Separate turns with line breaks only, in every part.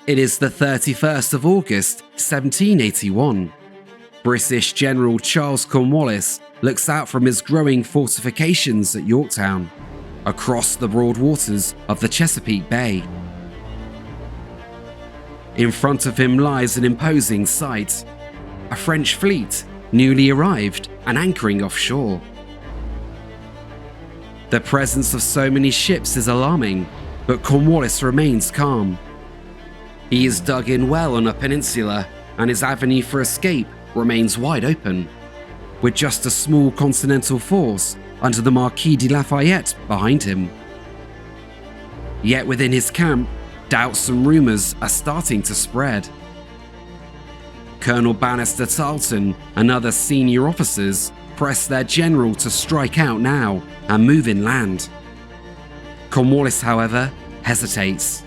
It is the 31st of August, 1781. British General Charles Cornwallis looks out from his growing fortifications at Yorktown, across the broad waters of the Chesapeake Bay. In front of him lies an imposing sight: a French fleet newly arrived and anchoring offshore. The presence of so many ships is alarming, but Cornwallis remains calm. He is dug in well on a peninsula, and his avenue for escape remains wide open, with just a small continental force under the Marquis de Lafayette behind him. Yet within his camp, doubts and rumours are starting to spread. Colonel Bannister Tarleton and other senior officers press their general to strike out now and move inland. Cornwallis, however, hesitates.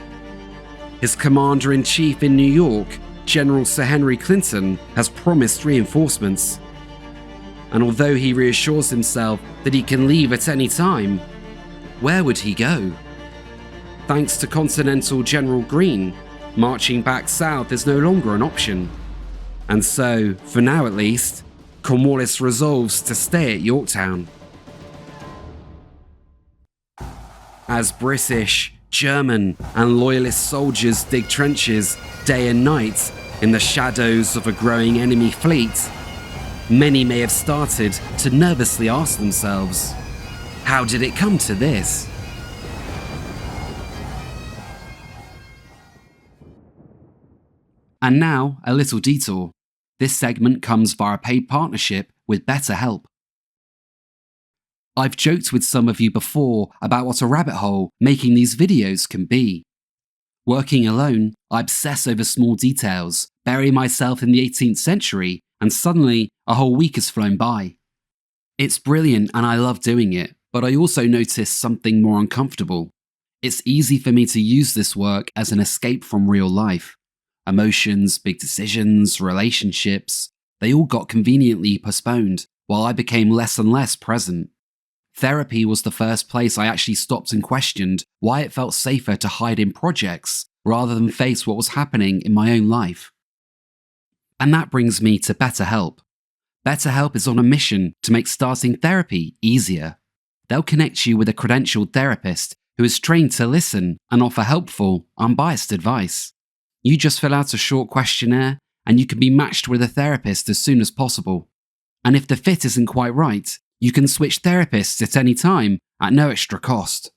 His commander-in-chief in New York, General Sir Henry Clinton, has promised reinforcements. And although he reassures himself that he can leave at any time, where would he go? Thanks to Continental General Greene, marching back south is no longer an option. And so, for now at least, Cornwallis resolves to stay at Yorktown. As British, German, and Loyalist soldiers dig trenches day and night in the shadows of a growing enemy fleet, many may have started to nervously ask themselves, how did it come to this? And now, a little detour. This segment comes via a paid partnership with BetterHelp. I've joked with some of you before about what a rabbit hole making these videos can be. Working alone, I obsess over small details, bury myself in the 18th century, and suddenly a whole week has flown by. It's brilliant and I love doing it, but I also notice something more uncomfortable. It's easy for me to use this work as an escape from real life. Emotions, big decisions, relationships, they all got conveniently postponed, while I became less and less present. Therapy was the first place I actually stopped and questioned why it felt safer to hide in projects rather than face what was happening in my own life. And that brings me to BetterHelp. BetterHelp is on a mission to make starting therapy easier. They'll connect you with a credentialed therapist who is trained to listen and offer helpful, unbiased advice. You just fill out a short questionnaire and you can be matched with a therapist as soon as possible. And if the fit isn't quite right, you can switch therapists at any time at no extra cost.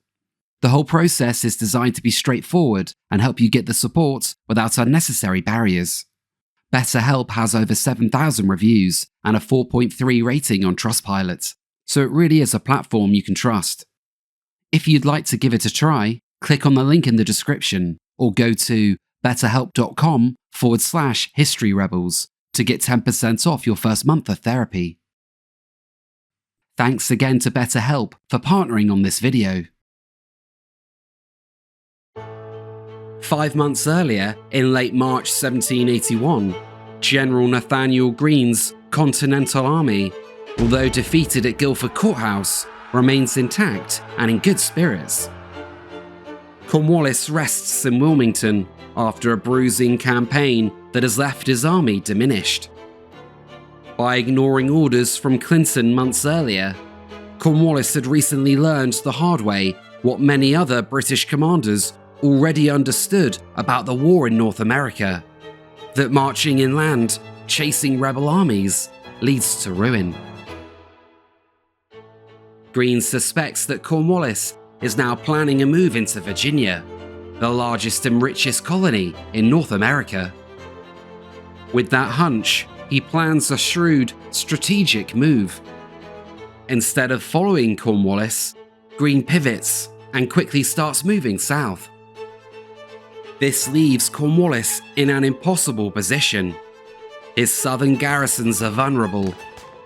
The whole process is designed to be straightforward and help you get the support without unnecessary barriers. BetterHelp has over 7,000 reviews and a 4.3 rating on Trustpilot, so it really is a platform you can trust. If you'd like to give it a try, click on the link in the description or go to betterhelp.com/historyrebels to get 10% off your first month of therapy. Thanks again to BetterHelp for partnering on this video. 5 months earlier, in late March 1781, General Nathanael Greene's Continental Army, although defeated at Guilford Courthouse, remains intact and in good spirits. Cornwallis rests in Wilmington after a bruising campaign that has left his army diminished. By ignoring orders from Clinton months earlier, Cornwallis had recently learned the hard way what many other British commanders already understood about the war in North America: that marching inland, chasing rebel armies, leads to ruin. Greene suspects that Cornwallis is now planning a move into Virginia, the largest and richest colony in North America. With that hunch, he plans a shrewd, strategic move. Instead of following Cornwallis, Greene pivots and quickly starts moving south. This leaves Cornwallis in an impossible position. His southern garrisons are vulnerable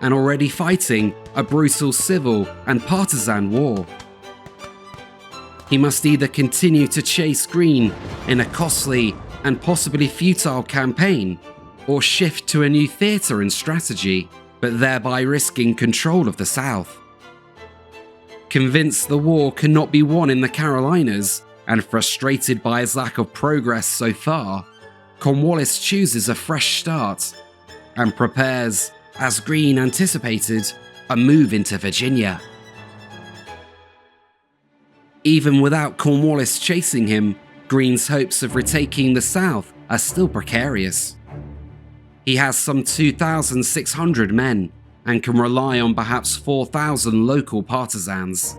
and already fighting a brutal civil and partisan war. He must either continue to chase Greene in a costly and possibly futile campaign, or shift to a new theatre and strategy, but thereby risking control of the South. Convinced the war cannot be won in the Carolinas, and frustrated by his lack of progress so far, Cornwallis chooses a fresh start and prepares, as Greene anticipated, a move into Virginia. Even without Cornwallis chasing him, Greene's hopes of retaking the South are still precarious. He has some 2,600 men and can rely on perhaps 4,000 local partisans.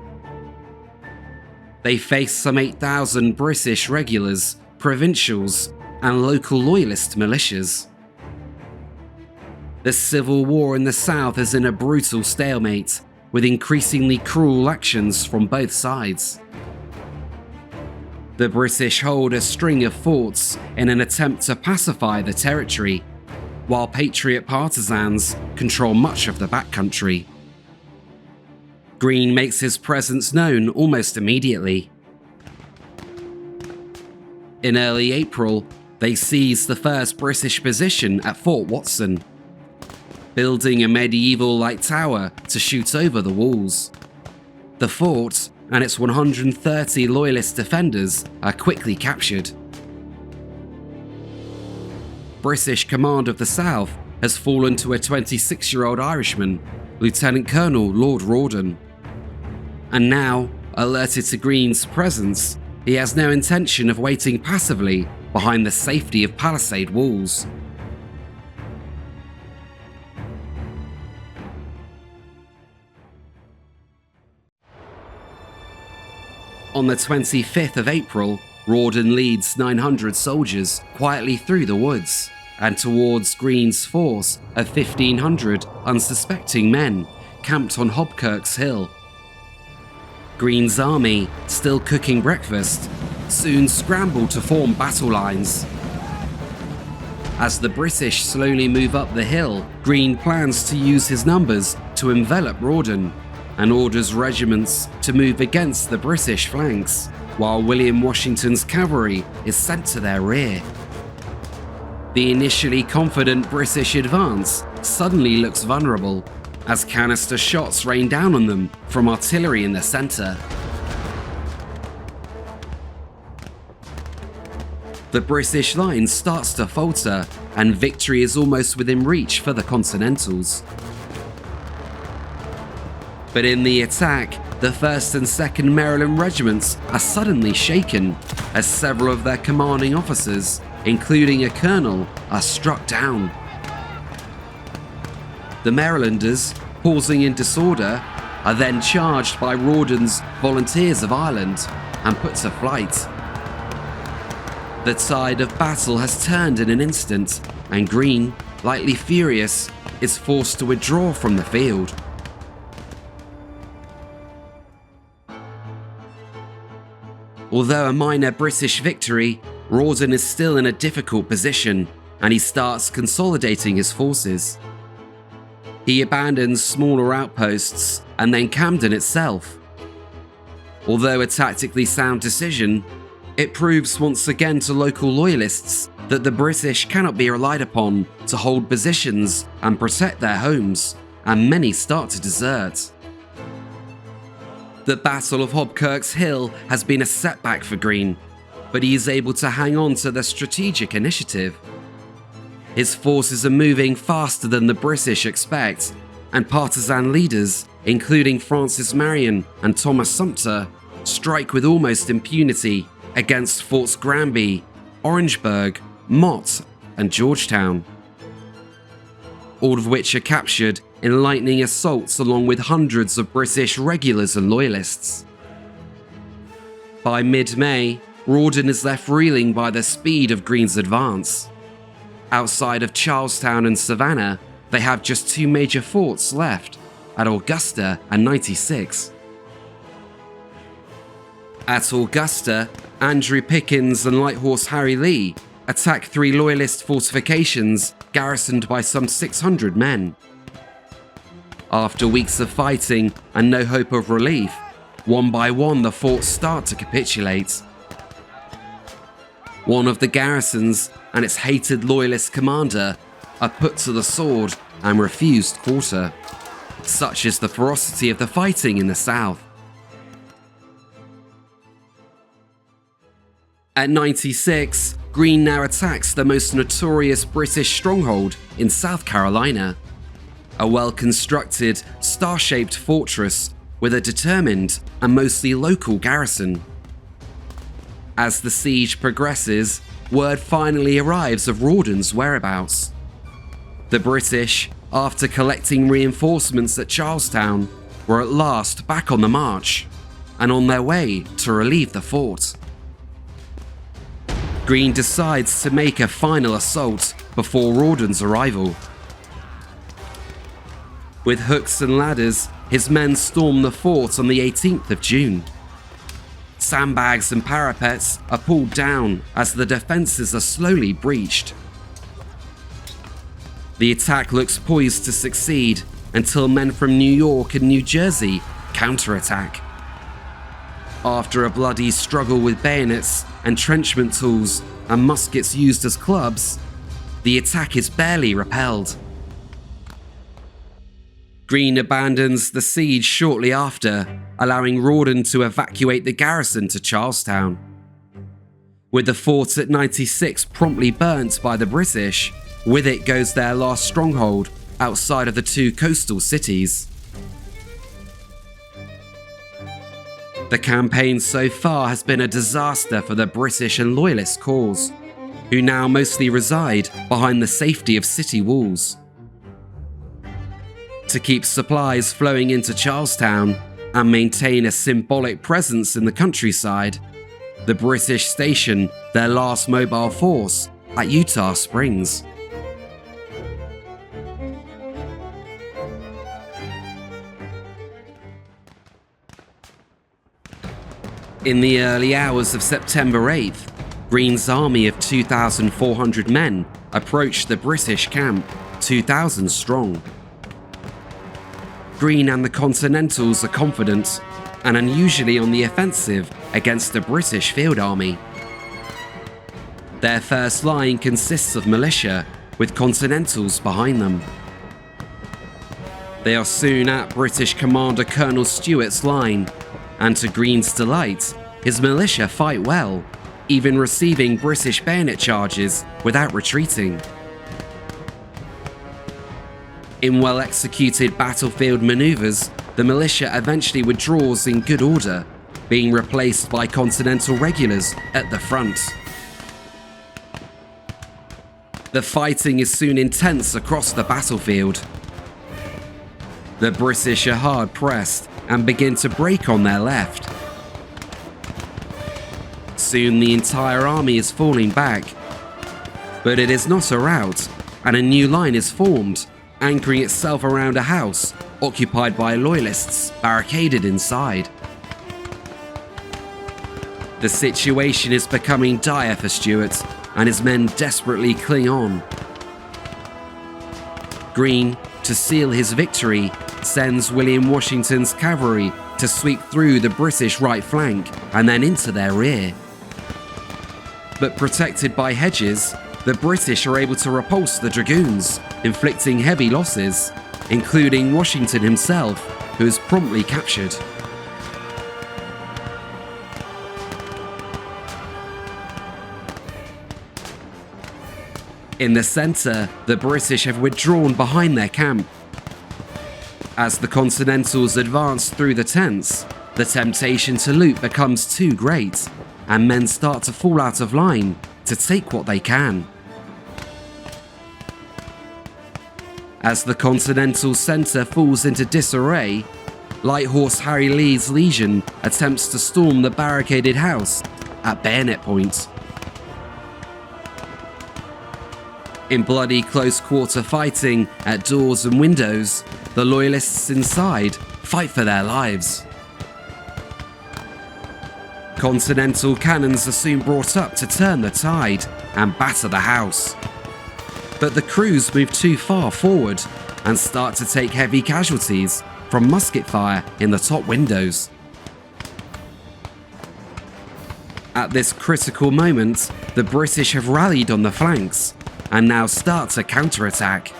They face some 8,000 British regulars, provincials, and local loyalist militias. The civil war in the South is in a brutal stalemate, with increasingly cruel actions from both sides. The British hold a string of forts in an attempt to pacify the territory, while Patriot partisans control much of the backcountry. Greene makes his presence known almost immediately. In early April, they seize the first British position at Fort Watson, building a medieval-like tower to shoot over the walls. The fort and its 130 loyalist defenders are quickly captured. British command of the South has fallen to a 26-year-old Irishman, Lieutenant Colonel Lord Rawdon. And now, alerted to Greene's presence, he has no intention of waiting passively behind the safety of palisade walls. On the 25th of April, Rawdon leads 900 soldiers quietly through the woods and towards Greene's force of 1,500 unsuspecting men camped on Hobkirk's hill. Greene's army, still cooking breakfast, soon scramble to form battle lines. As the British slowly move up the hill, Greene plans to use his numbers to envelop Rawdon and orders regiments to move against the British flanks, while William Washington's cavalry is sent to their rear. The initially confident British advance suddenly looks vulnerable, as canister shots rain down on them from artillery in the centre. The British line starts to falter, and victory is almost within reach for the Continentals. But in the attack, the 1st and 2nd Maryland regiments are suddenly shaken, as several of their commanding officers, including a colonel, are struck down. The Marylanders, pausing in disorder, are then charged by Rawdon's Volunteers of Ireland and put to flight. The tide of battle has turned in an instant, and Greene, lightly furious, is forced to withdraw from the field. Although a minor British victory, Rawdon is still in a difficult position, and he starts consolidating his forces. He abandons smaller outposts and then Camden itself. Although a tactically sound decision, it proves once again to local loyalists that the British cannot be relied upon to hold positions and protect their homes, and many start to desert. The Battle of Hobkirk's Hill has been a setback for Greene, but he is able to hang on to the strategic initiative. His forces are moving faster than the British expect, and partisan leaders, including Francis Marion and Thomas Sumter, strike with almost impunity against Forts Granby, Orangeburg, Mott, and Georgetown, all of which are captured in lightning assaults along with hundreds of British regulars and loyalists. By mid-May, Rawdon is left reeling by the speed of Greene's advance. Outside of Charlestown and Savannah, they have just 2 major forts left, at Augusta and 96. At Augusta, Andrew Pickens and Light Horse Harry Lee attack 3 loyalist fortifications garrisoned by some 600 men. After weeks of fighting and no hope of relief, one by one the forts start to capitulate. One of the garrisons and its hated loyalist commander are put to the sword and refuse quarter. Such is the ferocity of the fighting in the South. At 96, Greene now attacks the most notorious British stronghold in South Carolina, a well-constructed, star-shaped fortress with a determined and mostly local garrison. As the siege progresses, word finally arrives of Rawdon's whereabouts. The British, after collecting reinforcements at Charlestown, were at last back on the march and on their way to relieve the fort. Greene decides to make a final assault before Rawdon's arrival. With hooks and ladders, his men storm the fort on the 18th of June. Sandbags and parapets are pulled down as the defences are slowly breached. The attack looks poised to succeed until men from New York and New Jersey counterattack. After a bloody struggle with bayonets, entrenchment tools, and muskets used as clubs, the attack is barely repelled. Greene abandons the siege shortly after, allowing Rawdon to evacuate the garrison to Charlestown. With the fort at 96 promptly burnt by the British, with it goes their last stronghold outside of the two coastal cities. The campaign so far has been a disaster for the British and Loyalist cause, who now mostly reside behind the safety of city walls. To keep supplies flowing into Charlestown and maintain a symbolic presence in the countryside, the British station their last mobile force at Eutaw Springs. In the early hours of September 8th, Greene's army of 2,400 men approached the British camp, 2,000 strong. Greene and the Continentals are confident and unusually on the offensive against the British field army. Their first line consists of militia, with Continentals behind them. They are soon at British Commander Colonel Stewart's line, and to Greene's delight, his militia fight well, even receiving British bayonet charges without retreating. In well-executed battlefield maneuvers, the militia eventually withdraws in good order, being replaced by Continental regulars at the front. The fighting is soon intense across the battlefield. The British are hard pressed and begin to break on their left. Soon the entire army is falling back, but it is not a rout, and a new line is formed, anchoring itself around a house occupied by Loyalists barricaded inside. The situation is becoming dire for Stewart, and his men desperately cling on. Greene, to seal his victory, sends William Washington's cavalry to sweep through the British right flank and then into their rear. But protected by hedges, the British are able to repulse the dragoons, inflicting heavy losses, including Washington himself, who is promptly captured. In the centre, the British have withdrawn behind their camp. As the Continentals advance through the tents, the temptation to loot becomes too great, and men start to fall out of line to take what they can. As the Continental centre falls into disarray, Light Horse Harry Lee's legion attempts to storm the barricaded house at bayonet point. In bloody close-quarter fighting at doors and windows, the Loyalists inside fight for their lives. Continental cannons are soon brought up to turn the tide and batter the house. But the crews move too far forward and start to take heavy casualties from musket fire in the top windows. At this critical moment, the British have rallied on the flanks and now start to counterattack.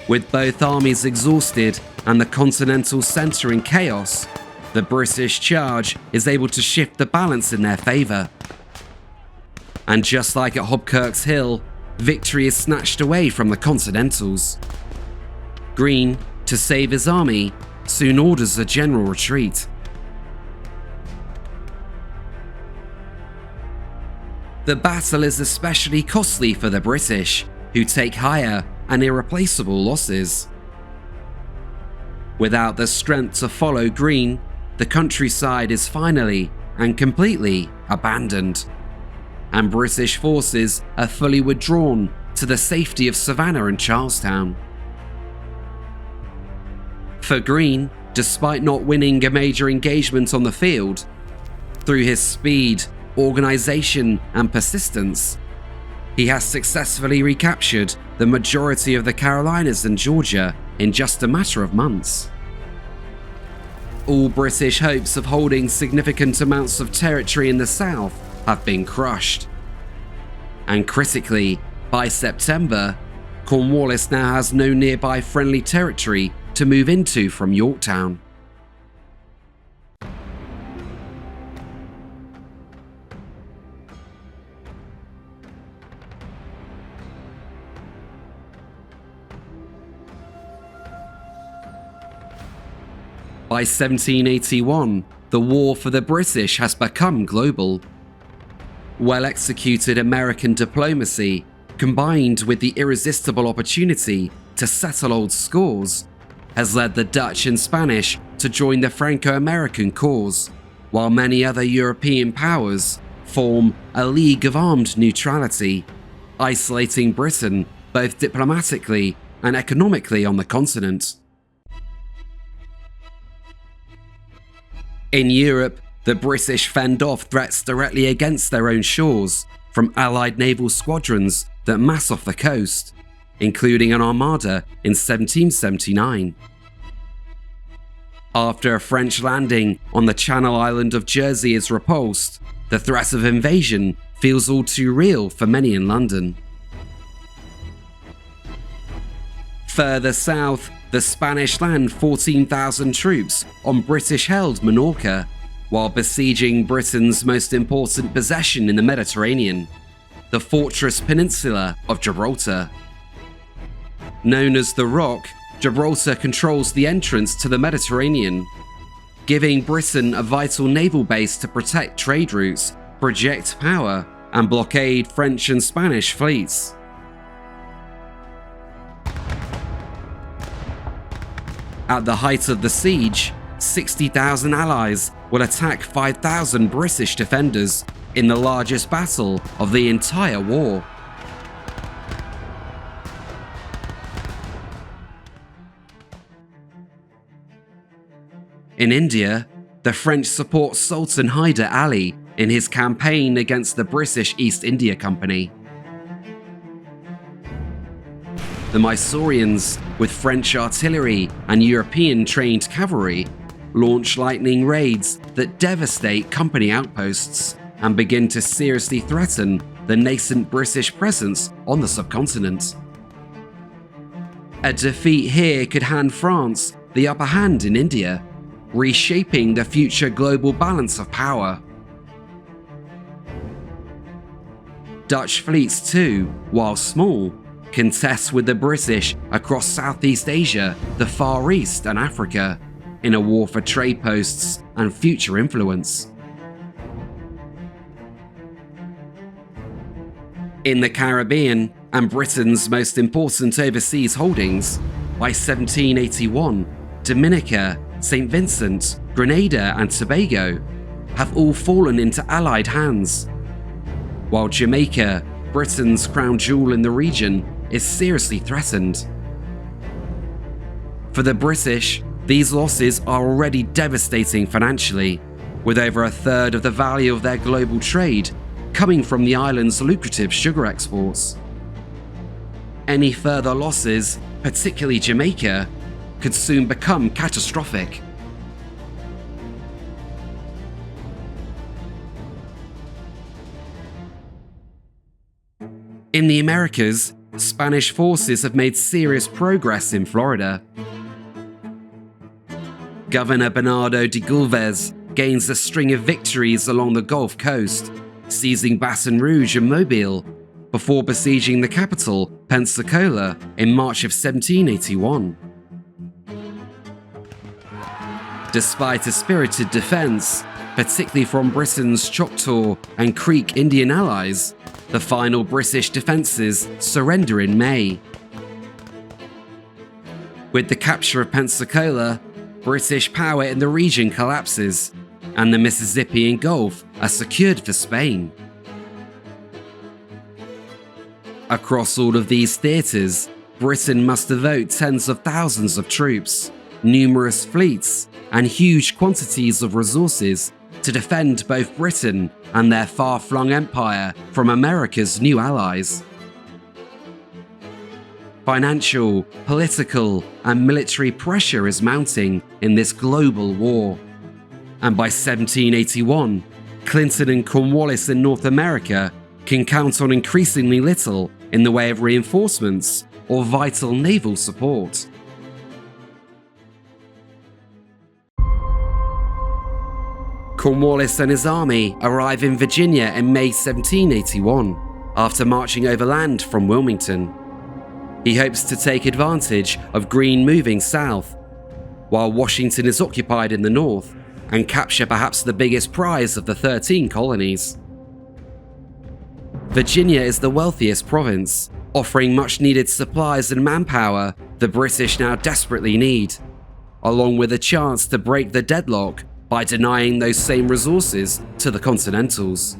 With both armies exhausted and the Continental centre in chaos, the British charge is able to shift the balance in their favour. And just like at Hobkirk's Hill, victory is snatched away from the Continentals. Greene, to save his army, soon orders a general retreat. The battle is especially costly for the British, who take higher and irreplaceable losses. Without the strength to follow Greene, the countryside is finally and completely abandoned, and British forces are fully withdrawn to the safety of Savannah and Charlestown. For Greene, despite not winning a major engagement on the field, through his speed, organisation and persistence, he has successfully recaptured the majority of the Carolinas and Georgia in just a matter of months. All British hopes of holding significant amounts of territory in the south have been crushed. And critically, by September, Cornwallis now has no nearby friendly territory to move into from Yorktown. By 1781, the war for the British has become global. Well-executed American diplomacy, combined with the irresistible opportunity to settle old scores, has led the Dutch and Spanish to join the Franco-American cause, while many other European powers form a league of armed neutrality, isolating Britain both diplomatically and economically on the continent. In Europe, the British fend off threats directly against their own shores from Allied naval squadrons that mass off the coast, including an armada in 1779. After a French landing on the Channel Island of Jersey is repulsed, the threat of invasion feels all too real for many in London. Further south, the Spanish land 14,000 troops on British-held Minorca, while besieging Britain's most important possession in the Mediterranean, the fortress peninsula of Gibraltar. Known as the Rock, Gibraltar controls the entrance to the Mediterranean, giving Britain a vital naval base to protect trade routes, project power, and blockade French and Spanish fleets. At the height of the siege, 60,000 allies will attack 5,000 British defenders in the largest battle of the entire war. In India, the French support Sultan Hyder Ali in his campaign against the British East India Company. The Mysoreans, with French artillery and European-trained cavalry, launch lightning raids that devastate company outposts and begin to seriously threaten the nascent British presence on the subcontinent. A defeat here could hand France the upper hand in India, reshaping the future global balance of power. Dutch fleets too, while small, contest with the British across Southeast Asia, the Far East and Africa, in a war for trade posts and future influence. In the Caribbean and Britain's most important overseas holdings, by 1781, Dominica, St. Vincent, Grenada and Tobago have all fallen into Allied hands, while Jamaica, Britain's crown jewel in the region, is seriously threatened. For the British, these losses are already devastating financially, with over a third of the value of their global trade coming from the island's lucrative sugar exports. Any further losses, particularly Jamaica, could soon become catastrophic. In the Americas, Spanish forces have made serious progress in Florida. Governor Bernardo de Gulvez gains a string of victories along the Gulf Coast, seizing Baton Rouge and Mobile, before besieging the capital, Pensacola, in March of 1781. Despite a spirited defense, particularly from Britain's Choctaw and Creek Indian allies, the final British defences surrender in May. With the capture of Pensacola, British power in the region collapses, and the Mississippian Gulf are secured for Spain. Across all of these theatres, Britain must devote tens of thousands of troops, numerous fleets, and huge quantities of resources to defend both Britain and their far-flung empire from America's new allies. Financial, political, and military pressure is mounting in this global war. And by 1781, Clinton and Cornwallis in North America can count on increasingly little in the way of reinforcements or vital naval support. Cornwallis and his army arrive in Virginia in May 1781, after marching overland from Wilmington. He hopes to take advantage of Greene moving south, while Washington is occupied in the north, and capture perhaps the biggest prize of the 13 colonies. Virginia is the wealthiest province, offering much-needed supplies and manpower the British now desperately need, along with a chance to break the deadlock by denying those same resources to the Continentals.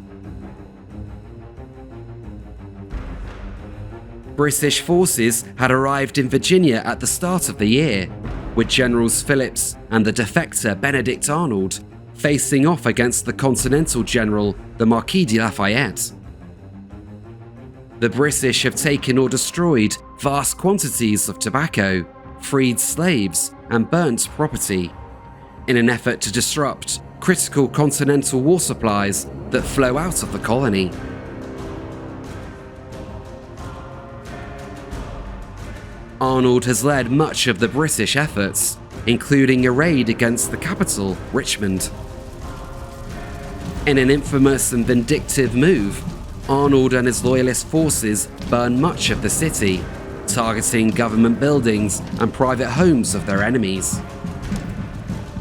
British forces had arrived in Virginia at the start of the year, with Generals Phillips and the defector Benedict Arnold facing off against the Continental General, the Marquis de Lafayette. The British have taken or destroyed vast quantities of tobacco, freed slaves, and burnt property, in an effort to disrupt critical continental war supplies that flow out of the colony. Arnold has led much of the British efforts, including a raid against the capital, Richmond. In an infamous and vindictive move, Arnold and his loyalist forces burn much of the city, targeting government buildings and private homes of their enemies.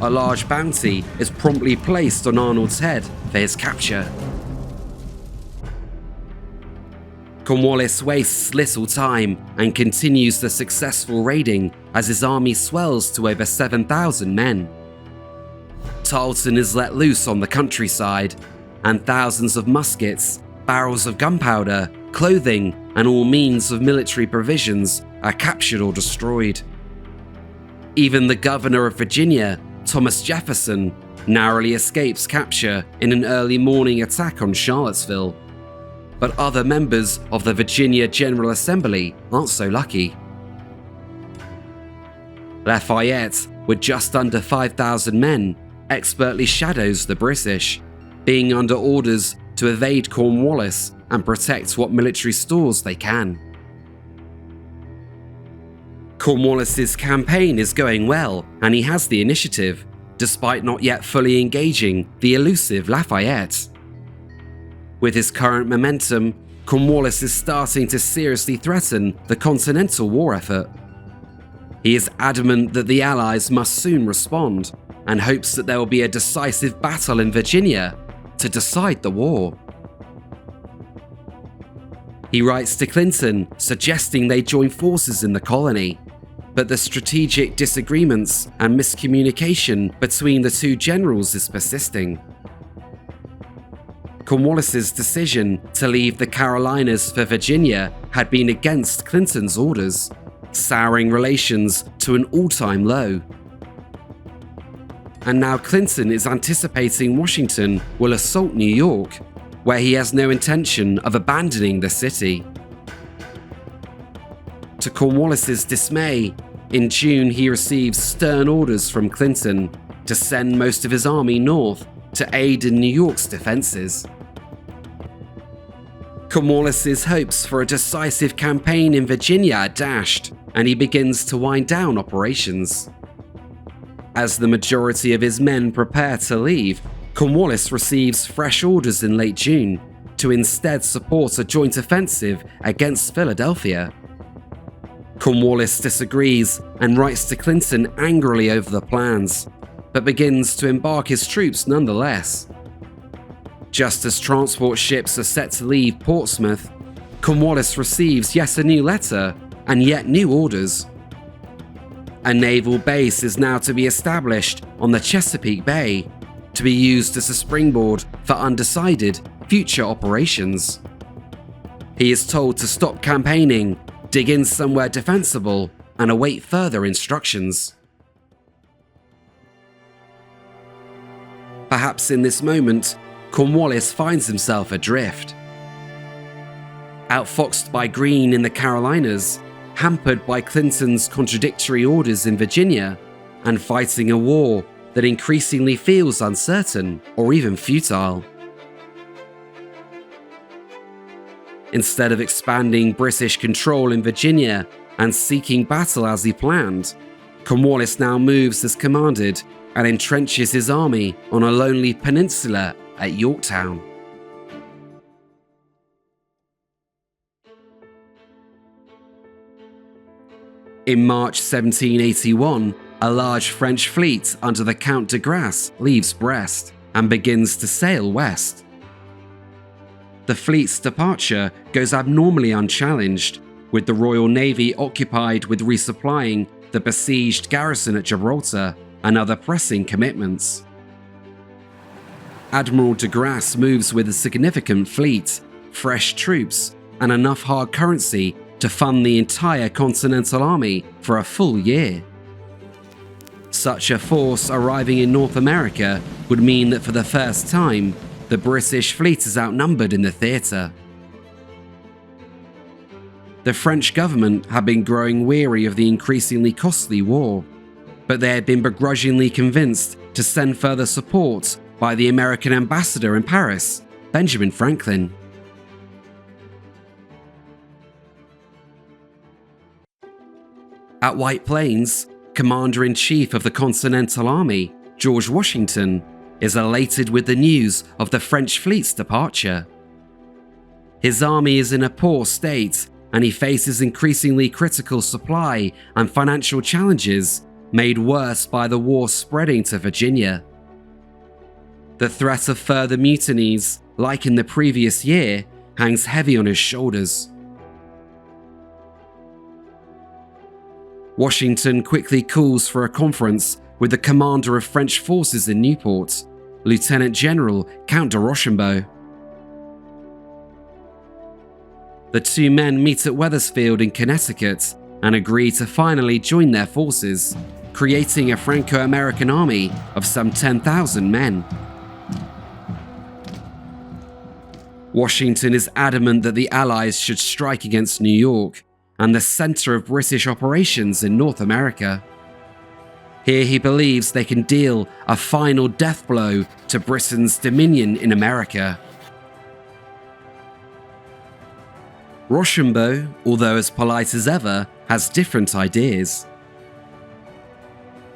A large bounty is promptly placed on Arnold's head for his capture. Cornwallis wastes little time and continues the successful raiding as his army swells to over 7,000 men. Tarleton is let loose on the countryside, and thousands of muskets, barrels of gunpowder, clothing, and all means of military provisions are captured or destroyed. Even the governor of Virginia, Thomas Jefferson, narrowly escapes capture in an early morning attack on Charlottesville. But other members of the Virginia General Assembly aren't so lucky. Lafayette, with just under 5,000 men, expertly shadows the British, being under orders to evade Cornwallis and protect what military stores they can. Cornwallis's campaign is going well, and he has the initiative, despite not yet fully engaging the elusive Lafayette. With his current momentum, Cornwallis is starting to seriously threaten the Continental war effort. He is adamant that the Allies must soon respond, and hopes that there will be a decisive battle in Virginia to decide the war. He writes to Clinton suggesting they join forces in the colony, but the strategic disagreements and miscommunication between the two generals is persisting. Cornwallis's decision to leave the Carolinas for Virginia had been against Clinton's orders, souring relations to an all-time low. And now Clinton is anticipating Washington will assault New York, where he has no intention of abandoning the city. To Cornwallis's dismay, in June he receives stern orders from Clinton to send most of his army north to aid in New York's defenses. Cornwallis's hopes for a decisive campaign in Virginia are dashed, and he begins to wind down operations. As the majority of his men prepare to leave, Cornwallis receives fresh orders in late June to instead support a joint offensive against Philadelphia. Cornwallis disagrees and writes to Clinton angrily over the plans, but begins to embark his troops nonetheless. Just as transport ships are set to leave Portsmouth, Cornwallis receives yet a new letter and yet new orders. A naval base is now to be established on the Chesapeake Bay to be used as a springboard for undecided future operations. He is told to stop campaigning, dig in somewhere defensible, and await further instructions. Perhaps in this moment, Cornwallis finds himself adrift. Outfoxed by Greene in the Carolinas, hampered by Clinton's contradictory orders in Virginia, and fighting a war that increasingly feels uncertain or even futile. Instead of expanding British control in Virginia and seeking battle as he planned, Cornwallis now moves as commanded and entrenches his army on a lonely peninsula at Yorktown. In March 1781, a large French fleet under the Count de Grasse leaves Brest and begins to sail west. The fleet's departure goes abnormally unchallenged, with the Royal Navy occupied with resupplying the besieged garrison at Gibraltar and other pressing commitments. Admiral de Grasse moves with a significant fleet, fresh troops, and enough hard currency to fund the entire Continental Army for a full year. Such a force arriving in North America would mean that for the first time, the British fleet is outnumbered in the theatre. The French government had been growing weary of the increasingly costly war, but they had been begrudgingly convinced to send further support by the American ambassador in Paris, Benjamin Franklin. At White Plains, Commander-in-Chief of the Continental Army, George Washington, is elated with the news of the French fleet's departure. His army is in a poor state, and he faces increasingly critical supply and financial challenges made worse by the war spreading to Virginia. The threat of further mutinies, like in the previous year, hangs heavy on his shoulders. Washington quickly calls for a conference with the commander of French forces in Newport, Lieutenant General Count de Rochambeau. The two men meet at Wethersfield in Connecticut and agree to finally join their forces, creating a Franco-American army of some 10,000 men. Washington is adamant that the Allies should strike against New York and the center of British operations in North America. Here he believes they can deal a final death blow to Britain's dominion in America. Rochambeau, although as polite as ever, has different ideas.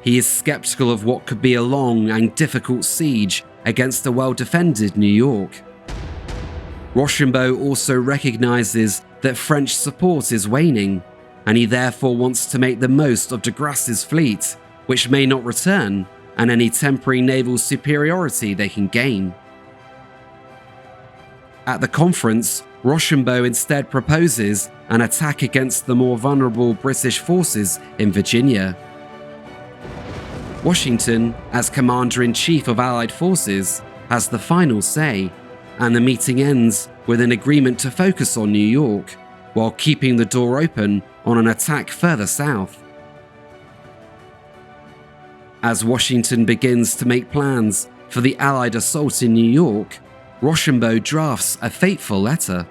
He is skeptical of what could be a long and difficult siege against a well-defended New York. Rochambeau also recognizes that French support is waning, and he therefore wants to make the most of de Grasse's fleet, which may not return, and any temporary naval superiority they can gain. At the conference, Rochambeau instead proposes an attack against the more vulnerable British forces in Virginia. Washington, as Commander-in-Chief of Allied forces, has the final say, and the meeting ends with an agreement to focus on New York, while keeping the door open on an attack further south. As Washington begins to make plans for the Allied assault in New York, Rochambeau drafts a fateful letter.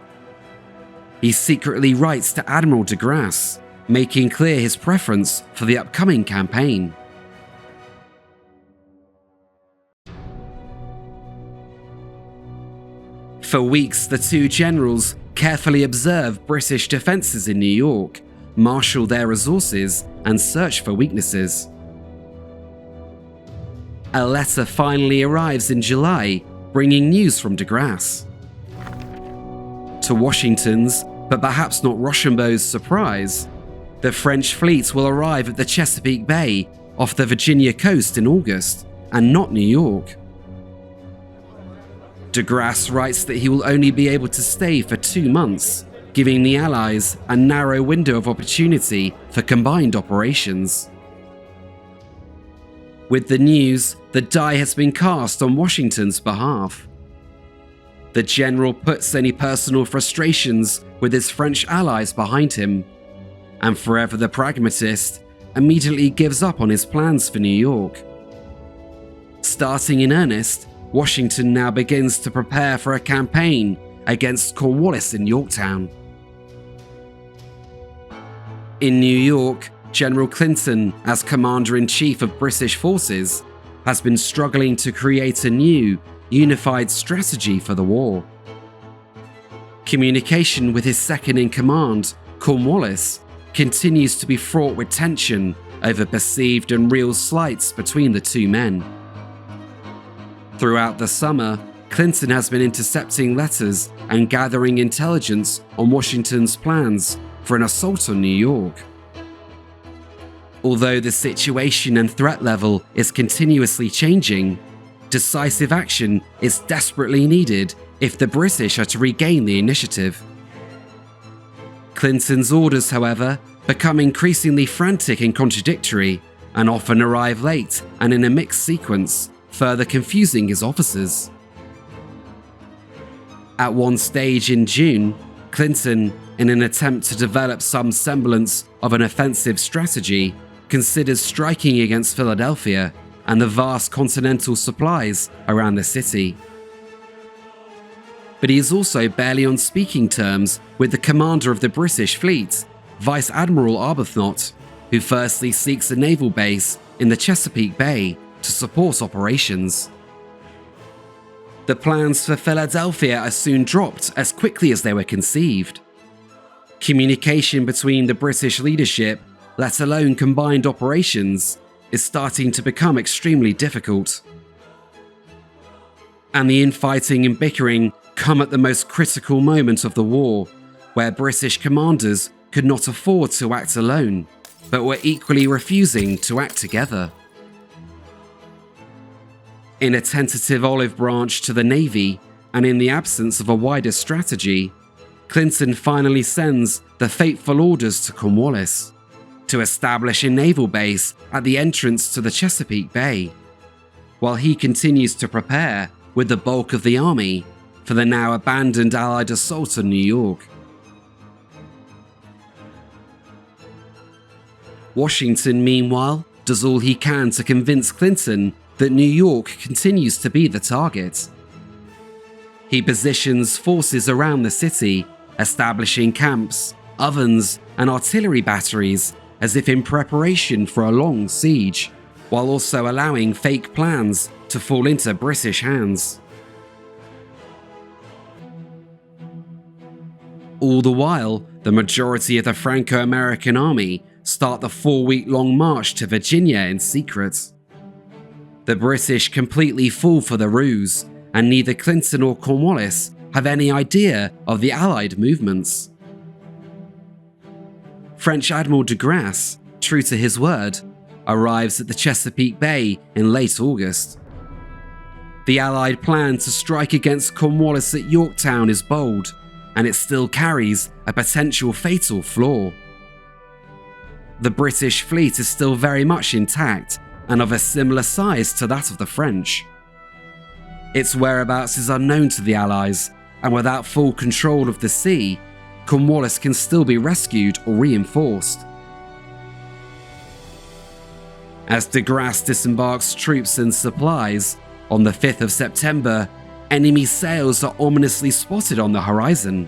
He secretly writes to Admiral de Grasse, making clear his preference for the upcoming campaign. For weeks, the two generals carefully observe British defences in New York, marshal their resources, and search for weaknesses. a letter finally arrives in July, bringing news from de Grasse. To Washington's, but perhaps not Rochambeau's surprise, the French fleet will arrive at the Chesapeake Bay off the Virginia coast in August, and not New York. De Grasse writes that he will only be able to stay for 2 months, giving the Allies a narrow window of opportunity for combined operations. With the news, the die has been cast on Washington's behalf. The general puts any personal frustrations with his French allies behind him, and forever the pragmatist immediately gives up on his plans for New York. Starting in earnest, Washington now begins to prepare for a campaign against Cornwallis in Yorktown. In New York, General Clinton, as Commander-in-Chief of British forces, has been struggling to create a new, unified strategy for the war. Communication with his second-in-command, Cornwallis, continues to be fraught with tension over perceived and real slights between the two men. Throughout the summer, Clinton has been intercepting letters and gathering intelligence on Washington's plans for an assault on New York. Although the situation and threat level is continuously changing, decisive action is desperately needed if the British are to regain the initiative. Clinton's orders, however, become increasingly frantic and contradictory, and often arrive late and in a mixed sequence, further confusing his officers. At one stage in June, Clinton, in an attempt to develop some semblance of an offensive strategy, considers striking against Philadelphia and the vast continental supplies around the city. But he is also barely on speaking terms with the commander of the British fleet, Vice Admiral Arbuthnot, who firstly seeks a naval base in the Chesapeake Bay to support operations. The plans for Philadelphia are soon dropped as quickly as they were conceived. Communication between the British leadership, let alone combined operations, is starting to become extremely difficult. And the infighting and bickering come at the most critical moment of the war, where British commanders could not afford to act alone, but were equally refusing to act together. In a tentative olive branch to the Navy, and in the absence of a wider strategy, Clinton finally sends the fateful orders to Cornwallis to establish a naval base at the entrance to the Chesapeake Bay, while he continues to prepare, with the bulk of the army, for the now abandoned Allied assault on New York. Washington, meanwhile, does all he can to convince Clinton that New York continues to be the target. He positions forces around the city, establishing camps, ovens, and artillery batteries as if in preparation for a long siege, while also allowing fake plans to fall into British hands. All the while, the majority of the Franco-American army start the 4-week-long march to Virginia in secret. The British completely fall for the ruse, and neither Clinton or Cornwallis have any idea of the Allied movements. French Admiral de Grasse, true to his word, arrives at the Chesapeake Bay in late August. The Allied plan to strike against Cornwallis at Yorktown is bold, and it still carries a potential fatal flaw. The British fleet is still very much intact and of a similar size to that of the French. Its whereabouts is unknown to the Allies, and without full control of the sea, Cornwallis can still be rescued or reinforced. As de Grasse disembarks troops and supplies, on the 5th of September, enemy sails are ominously spotted on the horizon.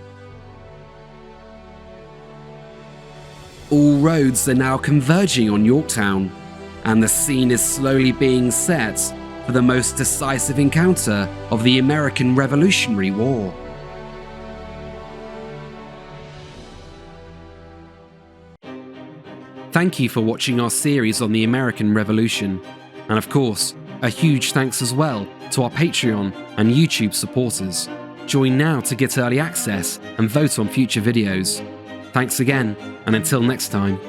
All roads are now converging on Yorktown, and the scene is slowly being set for the most decisive encounter of the American Revolutionary War. Thank you for watching our series on the American Revolution, and of course, A huge thanks as well to our Patreon and YouTube supporters. Join now to get early access and vote on future videos. Thanks again, and until next time.